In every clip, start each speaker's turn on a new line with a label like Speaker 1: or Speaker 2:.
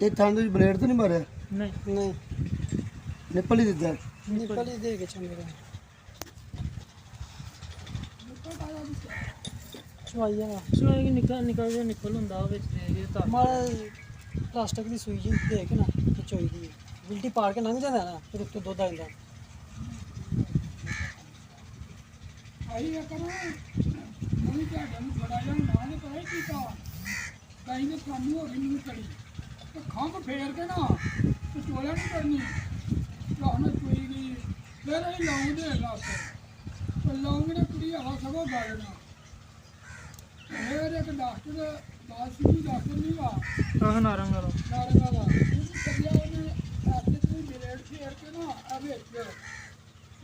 Speaker 1: ਇਹ ਠੰਡ ਵਿੱਚ ਬਲੇਡ ਤਾਂ ਨਹੀਂ ਮਾਰਿਆ?
Speaker 2: नहीं नहीं
Speaker 1: ਨਿਪਲ ਹੀ ਦਿੱਤਾ।
Speaker 2: निपल ही दे के चल रहा चुवाइया
Speaker 3: ਸੁਣਿਆ ਕਿ ਨਿਕਲ ਹੁੰਦਾ ਉਹ ਵਿੱਚ ਦੇ ਜੇ ਤਾਂ
Speaker 2: हमारा प्लास्टिक की सुई जी दे के ना ते चोई दी बिल्टी पाड़ के लंघ जाता है ना फिर उत्ते दुध आ जाता
Speaker 4: आई करो नहीं क्या जन बड़ा जन नाल पता कीता कहीं ने कानू हो गई नहीं करी तो खंभ फेर के ना तो चोला नहीं करनी लाहना चोई गई फिर ही लाऊं दे लाते तो लाऊं ने कुड़ी हवा सगो गाड़ना फिर एक डॉक्टर बासी डॉक्टर नहीं वा
Speaker 3: ਆਹ ਨਾਰੰਗ ਵਾਲਾ
Speaker 4: नारंगा दा करिया ने ऐसे कोई ब्लेड फेर के ना अब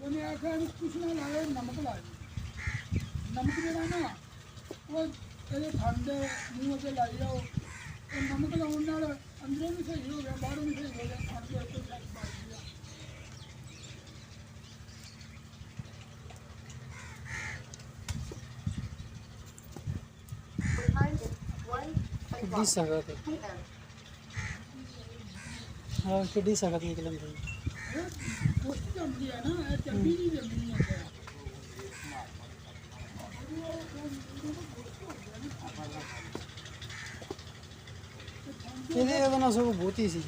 Speaker 4: उन्हें आखिया कुछ ना लाए नमक ला नमक जो ना वो ठंड मूँह से लाई जाओ तो नमक लाने अंदरों भी सही हो गया बाहरों भी सही हो गया ठंड के ऊपर सही पा दिया
Speaker 2: किड्डी सगत हाँ किड्डी सगत निकल गई
Speaker 4: कुछ जम गया ना चम्बी नहीं जमी है
Speaker 2: ਇਹਦੇ ਉਹਦਾ ਨਾ ਸਗੋਂ ਬਹੁਤੀ ਸੀ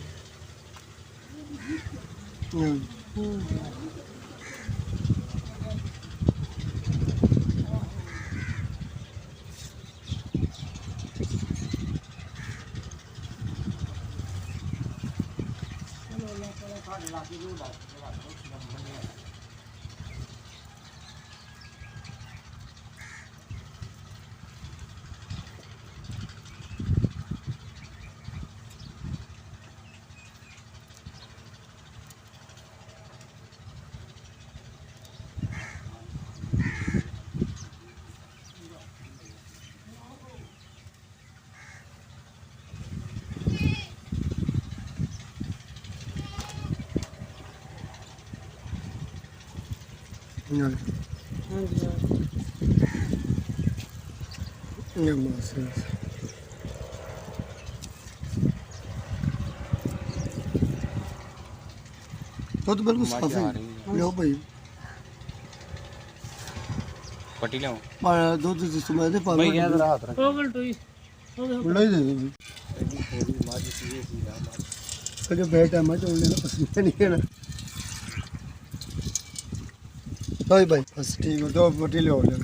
Speaker 1: ਨਾਲ
Speaker 2: ਹਾਂਜੀ
Speaker 1: ਇਹ ਮਾਸ ਦੁੱਧ ਬਿਲਕੁਲ ਸਾਫ ਹੈ। ਲਿਓ ਭਾਈ
Speaker 5: ਪੱਟੀ ਲਿਆਓ
Speaker 1: ਪਾ ਦੁੱਧ ਦੀ ਸਮਝ ਦੇ ਪਾ
Speaker 5: ਮੈਂ ਗਿਆ ਤੇਰਾ ਹੱਥ ਰੱਖ
Speaker 3: ਉਹ ਗਲਟੋਈ ਉਹ ਦੇਖੋ
Speaker 1: ਬੁਲਾ ਹੀ ਦੇ ਦੇ ਕਦੇ ਬੈਠ ਆ ਮੈਂ ਚੋਣ ਲੈਣਾ ਪਸੰਦ ਨਹੀਂ ਹੈ ਨਾ ਭਾਈ ਬਸ ਠੀਕ ਹੋ ਦੋ ਬੋਟੀ ਲਿਓ ਲੈ